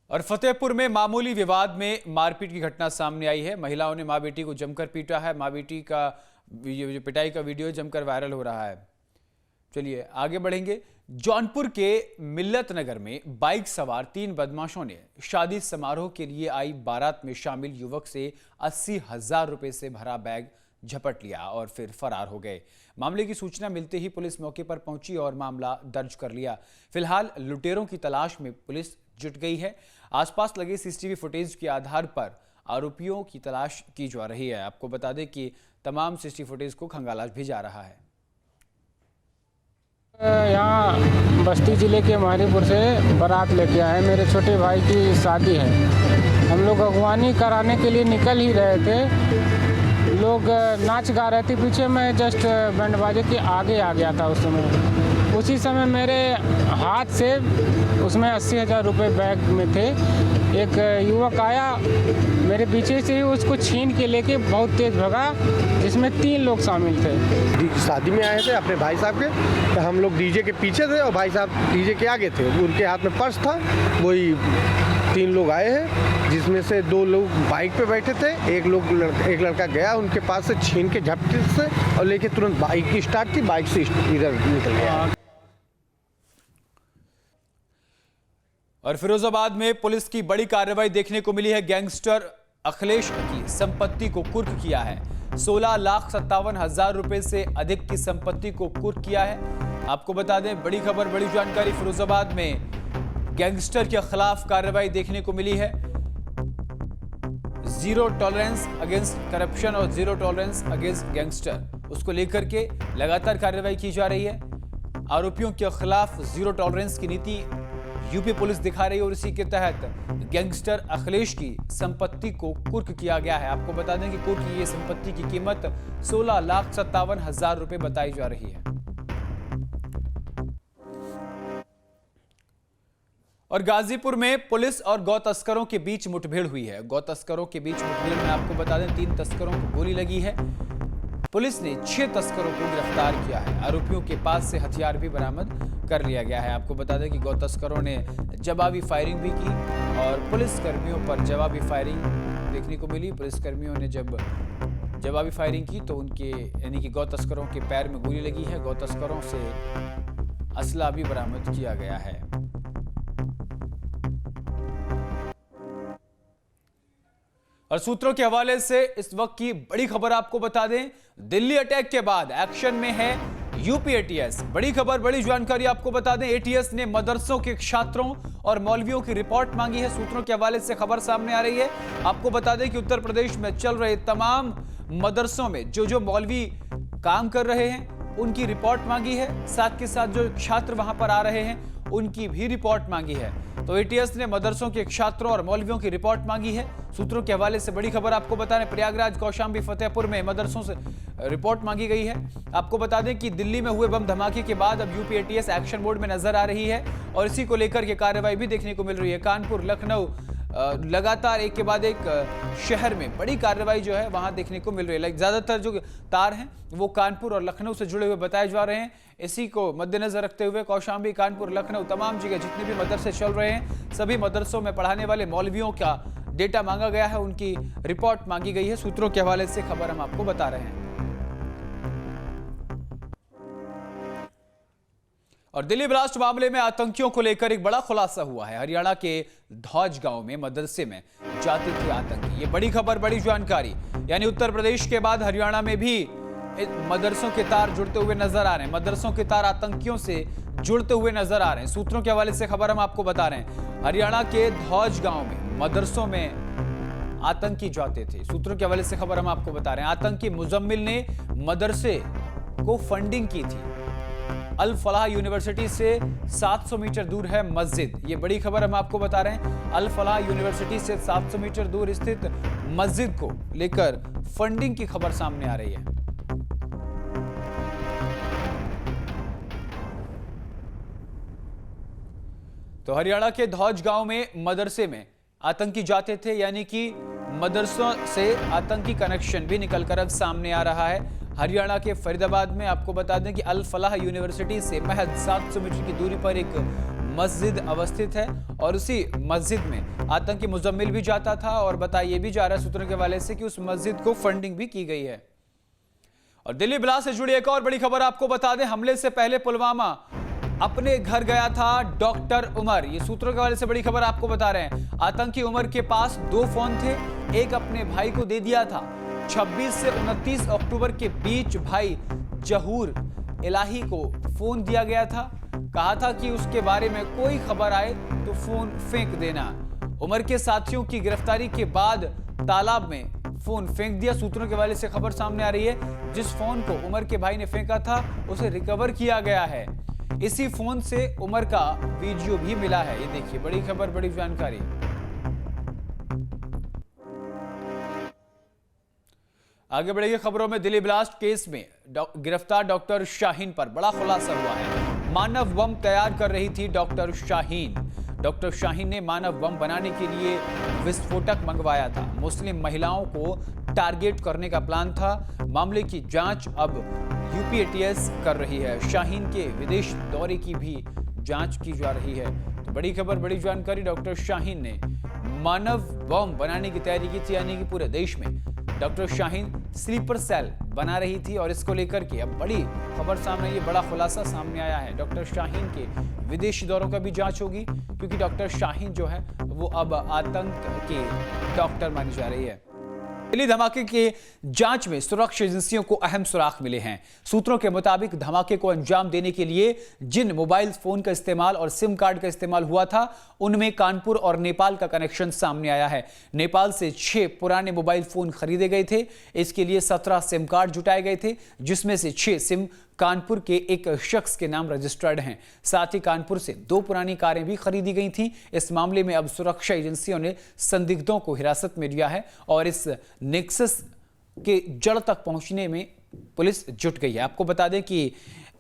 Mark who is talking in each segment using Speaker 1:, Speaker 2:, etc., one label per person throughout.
Speaker 1: और फतेहपुर में मामूली विवाद में मारपीट की घटना सामने आई है। महिलाओं ने मां बेटी को जमकर पीटा है। मां बेटी का ये पिटाई का वीडियो जमकर वायरल हो रहा है। चलिए आगे बढ़ेंगे। जौनपुर के मिल्लत नगर में बाइक सवार 3 बदमाशों ने शादी समारोह के लिए आई बारात में शामिल युवक से 80,000 रुपए से भरा बैग झपट लिया और फिर फरार हो गए। मामले की सूचना मिलते ही पुलिस मौके पर पहुंची और मामला दर्ज कर लिया। फिलहाल लुटेरों की तलाश में पुलिस जुट गई है। आसपास लगे सीसीटीवी फुटेज के आधार पर आरोपियों की तलाश की जा रही है। आपको बता दें कि तमाम सीसीटीवी फुटेज को खंगाला भी जा रहा है।
Speaker 2: यहाँ बस्ती जिले के मारीपुर से बारात लेके आए। मेरे छोटे भाई की शादी है। हम लोग अगवानी कराने के लिए निकल ही रहे थे। लोग नाच गा रहे थे पीछे। मैं जस्ट बैंड बाजे के आगे आ गया था उस समय। उसी समय मेरे हाथ से उसमें 80,000 रुपये बैग में थे। एक युवक आया मेरे पीछे से ही उसको छीन के लेके बहुत तेज़ भगा, जिसमें 3 लोग शामिल थे।
Speaker 3: शादी में आए थे अपने भाई साहब के, तो हम लोग डीजे के पीछे थे और भाई साहब डीजे के आगे थे। उनके हाथ में पर्स था। वही 3 लोग आए हैं, जिसमें से 2 लोग बाइक पे बैठे थे। एक लड़का गया उनके पास से छीन के झपटे से और लेके तुरंत बाइक की स्टार्ट की, बाइक से इधर निकल गया।
Speaker 1: और फिरोजाबाद में पुलिस की बड़ी कार्रवाई देखने को मिली है। गैंगस्टर अखिलेश की संपत्ति को कुर्क किया है। 16,57,000 रुपए से अधिक की संपत्ति को कुर्क किया है। आपको बता दें, बड़ी खबर, बड़ी जानकारी। फिरोजाबाद में गैंगस्टर के खिलाफ कार्रवाई देखने को मिली है। जीरो टॉलरेंस अगेंस्ट करप्शन और जीरो टॉलरेंस अगेंस्ट गैंगस्टर, उसको लेकर के लगातार कार्रवाई की जा रही है। आरोपियों के खिलाफ जीरो टॉलरेंस की नीति यूपी पुलिस दिखा रही है और इसी के तहत गैंगस्टर अखिलेश की संपत्ति को कुर्क किया गया है। आपको बता दें कि कुर्क की ये संपत्ति की कीमत 16,57,000 रुपए बताई जा रही है। और गाजीपुर में पुलिस और गौ तस्करों के बीच मुठभेड़ हुई है। गौ तस्करों के बीच मुठभेड़ में आपको बता दें 3 तस्करों को गोली लगी है। पुलिस ने 6 तस्करों को गिरफ्तार किया है। आरोपियों के पास से हथियार भी बरामद कर लिया गया है। आपको बता दें कि गौ तस्करों ने जवाबी फायरिंग भी की और पुलिस कर्मियों पर जवाबी फायरिंग देखने को मिली। पुलिस कर्मियों ने जब जवाबी फायरिंग की तो उनके यानी कि गौ तस्करों के पैर में गोली लगी है। गौ तस्करों से असला भी बरामद किया गया है। और सूत्रों के हवाले से इस वक्त की बड़ी खबर आपको बता दें, दिल्ली अटैक के बाद एक्शन में है यूपी एटीएस। बड़ी खबर, बड़ी जानकारी आपको बता दें, एटीएस ने मदरसों के छात्रों और मौलवियों की रिपोर्ट मांगी है। सूत्रों के हवाले से खबर सामने आ रही है। आपको बता दें कि उत्तर प्रदेश में चल रहे तमाम मदरसों में जो मौलवी काम कर रहे हैं उनकी रिपोर्ट मांगी है। साथ के साथ जो छात्र वहां पर आ रहे हैं उनकी भी रिपोर्ट मांगी है। तो एटीएस ने मदरसों के छात्रों और मौलवियों की रिपोर्ट मांगी है। सूत्रों के हवाले से बड़ी खबर आपको बता दें, प्रयागराज, कौशाम्बी, फतेहपुर में मदरसों से रिपोर्ट मांगी गई है। आपको बता दें कि दिल्ली में हुए बम धमाके के बाद अब यूपी एटीएस एक्शन मोड में नजर आ रही है और इसी को लेकर के कार्रवाई भी देखने को मिल रही है। कानपुर, लखनऊ, लगातार एक के बाद एक शहर में बड़ी कार्रवाई जो है वहां देखने को मिल रही है। ज्यादातर जो तार हैं वो कानपुर और लखनऊ से जुड़े हुए बताए जा रहे हैं। इसी को मद्देनजर रखते हुए कौशाम्बी, कानपुर, लखनऊ, तमाम जगह जितने भी मदरसे चल रहे हैं सभी मदरसों में पढ़ाने वाले मौलवियों का डेटा मांगा गया है, उनकी रिपोर्ट मांगी गई है। सूत्रों के हवाले से खबर हम आपको बता रहे हैं। और दिल्ली ब्लास्ट मामले में आतंकियों को लेकर एक बड़ा खुलासा हुआ है। हरियाणा के धौज गांव में मदरसे में जाते थे आतंकी। ये बड़ी खबर, बड़ी जानकारी। यानी उत्तर प्रदेश के बाद हरियाणा में भी मदरसों के तार जुड़ते हुए नजर आ रहे हैं। मदरसों के तार आतंकियों से जुड़ते हुए नजर आ रहे हैं। सूत्रों के हवाले से खबर हम आपको बता रहे हैं। हरियाणा के धौज गांव में मदरसों में आतंकी जाते थे। सूत्रों के हवाले से खबर हम आपको बता रहे हैं। आतंकी मुजम्मिल ने मदरसे को फंडिंग की थी। अल फलाह यूनिवर्सिटी से 700 मीटर दूर है मस्जिद। ये बड़ी खबर हम आपको बता रहे हैं। अल फलाह यूनिवर्सिटी से 700 मीटर दूर स्थित मस्जिद को लेकर फंडिंग की खबर सामने आ रही है। तो हरियाणा के धौज गांव में मदरसे में आतंकी जाते थे, यानी कि मदरसों से आतंकी कनेक्शन भी निकलकर अब सामने आ रहा है। हरियाणा के फरीदाबाद में आपको बता दें कि अल फलाह यूनिवर्सिटी से महज 700 मीटर की दूरी पर एक मस्जिद अवस्थित है और उसी मस्जिद में आतंकी मुजम्मिल भी जाता था और बताया भी जा रहा है सूत्रों के हवाले से कि उस मस्जिद को फंडिंग भी की गई है। और दिल्ली ब्लास्ट से जुड़ी एक और बड़ी खबर आपको बता दें, हमले से पहले पुलवामा अपने घर गया था डॉक्टर उमर। ये सूत्रों के हवाले से बड़ी खबर आपको बता रहे हैं। आतंकी उमर के पास 2 फोन थे, एक अपने भाई को दे दिया था। 26 से 29 अक्टूबर के बीच भाई जहूर इलाही को फोन दिया गया था, कहा था कि उसके बारे में कोई खबर आए तो फोन फेंक देना। उमर के साथियों की गिरफ्तारी के बाद तालाब में फोन फेंक दिया। सूत्रों के हवाले से खबर सामने आ रही है, जिस फोन को उमर के भाई ने फेंका था उसे रिकवर किया गया है। इसी फोन से उमर का वीडियो भी मिला है। ये देखिए, बड़ी खबर, बड़ी जानकारी। आगे बढ़ेगी खबरों में। दिल्ली ब्लास्ट केस में गिरफ्तार डॉक्टर शाहीन पर बड़ा खुलासा हुआ है। मानव बम तैयार कर रही थी डॉक्टर शाहीन। डॉक्टर शाहीन ने मानव बम बनाने के लिए विस्फोटक मंगवाया था। मुस्लिम महिलाओं को टारगेट करने का प्लान था। मामले की जांच अब यूपी एटीएस कर रही है। शाहीन के विदेश दौरे की भी जांच की जा रही है। तो बड़ी खबर, बड़ी जानकारी। डॉक्टर शाहीन ने मानव बम बनाने की तैयारी की थी, यानी कि पूरे देश में डॉक्टर शाहीन स्लीपर सेल बना रही थी और इसको लेकर के अब बड़ी खबर सामने, ये बड़ा खुलासा सामने आया है। डॉक्टर शाहीन के विदेशी दौरों का भी जांच होगी, क्योंकि डॉक्टर शाहीन जो है वो अब आतंक के डॉक्टर मानी जा रही है। दिल्ली धमाके के जांच में सुरक्षा एजेंसियों को अहम सुराग मिले हैं। सूत्रों के मुताबिक धमाके को अंजाम देने के लिए जिन मोबाइल फोन का इस्तेमाल और सिम कार्ड का इस्तेमाल हुआ था, उनमें कानपुर और नेपाल का कनेक्शन सामने आया है। नेपाल से 6 पुराने मोबाइल फोन खरीदे गए थे। इसके लिए 17 सिम कार्ड जुटाए गए थे, जिसमें से 6 सिम कानपुर के एक शख्स के नाम रजिस्टर्ड हैं। साथ ही कानपुर से 2 पुरानी कारें भी खरीदी गई थीं। इस मामले में अब सुरक्षा एजेंसियों ने संदिग्धों को हिरासत में लिया है और इस नेक्सस के जड़ तक पहुंचने में पुलिस जुट गई है। आपको बता दें कि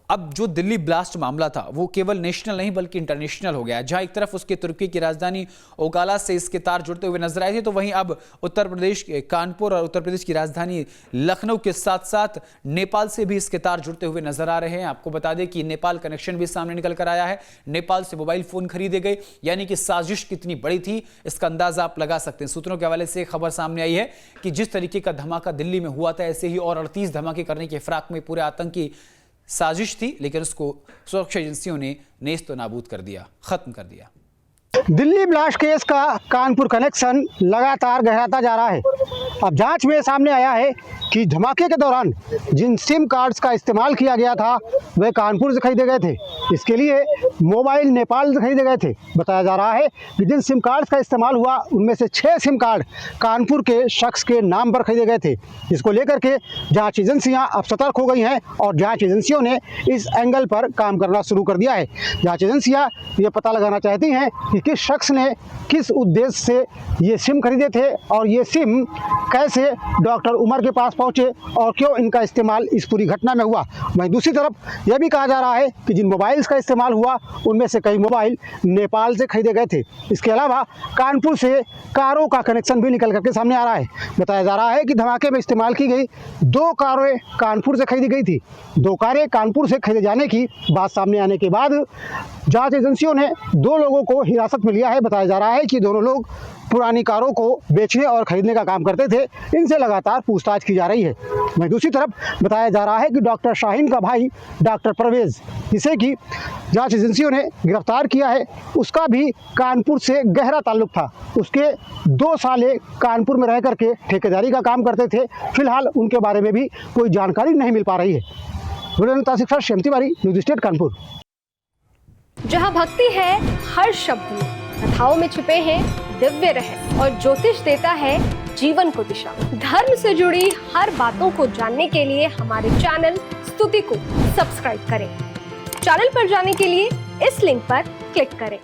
Speaker 1: अब जो दिल्ली ब्लास्ट मामला था वो केवल नेशनल नहीं बल्कि इंटरनेशनल हो गया। जहां एक तरफ उसके तुर्की की राजधानी ओकाला से इसके तार जुड़ते हुए नजर आए थे, तो वहीं अब उत्तर प्रदेश के कानपुर और उत्तर प्रदेश की राजधानी लखनऊ के साथ साथ नेपाल से भी इसके तार जुड़ते हुए नजर आ रहे हैं। आपको बता दें कि नेपाल कनेक्शन भी सामने निकल कर आया है। नेपाल से मोबाइल फोन खरीदे गए, यानी कि साजिश कितनी बड़ी थी इसका अंदाजा आप लगा सकते हैं। सूत्रों के हवाले से खबर सामने आई है कि जिस तरीके का धमाका दिल्ली में हुआ था, ऐसे ही और 38 धमाके करने के फिराक में पूरे आतंकी साजिश थी, लेकिन उसको सुरक्षा एजेंसियों ने नेस्त नाबूद कर दिया, खत्म कर दिया।
Speaker 4: दिल्ली ब्लास्ट केस का कानपुर कनेक्शन लगातार गहराता जा रहा है। अब जांच में सामने आया है कि धमाके के दौरान जिन सिम कार्ड्स का इस्तेमाल किया गया था वे कानपुर से खरीदे गए थे। इसके लिए मोबाइल नेपाल से खरीदे गए थे। बताया जा रहा है कि जिन सिम कार्ड्स का इस्तेमाल हुआ उनमें से 6 सिम कार्ड कानपुर के शख्स के नाम पर खरीदे गए थे। इसको लेकर के जांच एजेंसियां अब सतर्क हो गई हैं और जांच एजेंसियों ने इस एंगल पर काम करना शुरू कर दिया है। जांच एजेंसियां ये पता लगाना चाहती हैं कि किस शख्स ने किस उद्देश्य से ये सिम खरीदे थे और ये सिम कैसे डॉक्टर उमर के पास पहुंचे और क्यों इनका इस्तेमाल इस पूरी घटना में हुआ। वहीं दूसरी तरफ यह भी कहा जा रहा है कि जिन मोबाइल्स का इस्तेमाल हुआ उनमें से कई मोबाइल नेपाल से खरीदे गए थे। इसके अलावा कानपुर से कारों का कनेक्शन भी निकल करके सामने आ रहा है। बताया जा रहा है कि धमाके में इस्तेमाल की गई 2 कारें कानपुर से खरीदी गई थी। 2 कारें कानपुर से खरीदे जाने की बात सामने आने के बाद जांच एजेंसियों ने 2 लोगों को हिरासत में लिया है। बताया जा रहा है कि दोनों लोग पुरानी कारों को बेचने और खरीदने का काम करते थे। इनसे लगातार पूछताछ की जा रही है। वहीं दूसरी तरफ बताया जा रहा है कि डॉक्टर शाहीन का भाई डॉक्टर परवेज, जिसे कि जांच एजेंसियों ने गिरफ्तार किया है, उसका भी कानपुर से गहरा ताल्लुक था। उसके 2 साले कानपुर में रह करके ठेकेदारी का काम करते थे। फिलहाल उनके बारे में भी कोई जानकारी नहीं मिल पा रही है। Shyam Tiwari, news state Kanpur.
Speaker 5: जहाँ भक्ति है हर शब्द में, कथाओं में छुपे हैं दिव्य रहस्य और ज्योतिष देता है जीवन को दिशा। धर्म से जुड़ी हर बातों को जानने के लिए हमारे चैनल स्तुति को सब्सक्राइब करें। चैनल पर जाने के लिए इस लिंक पर क्लिक करें।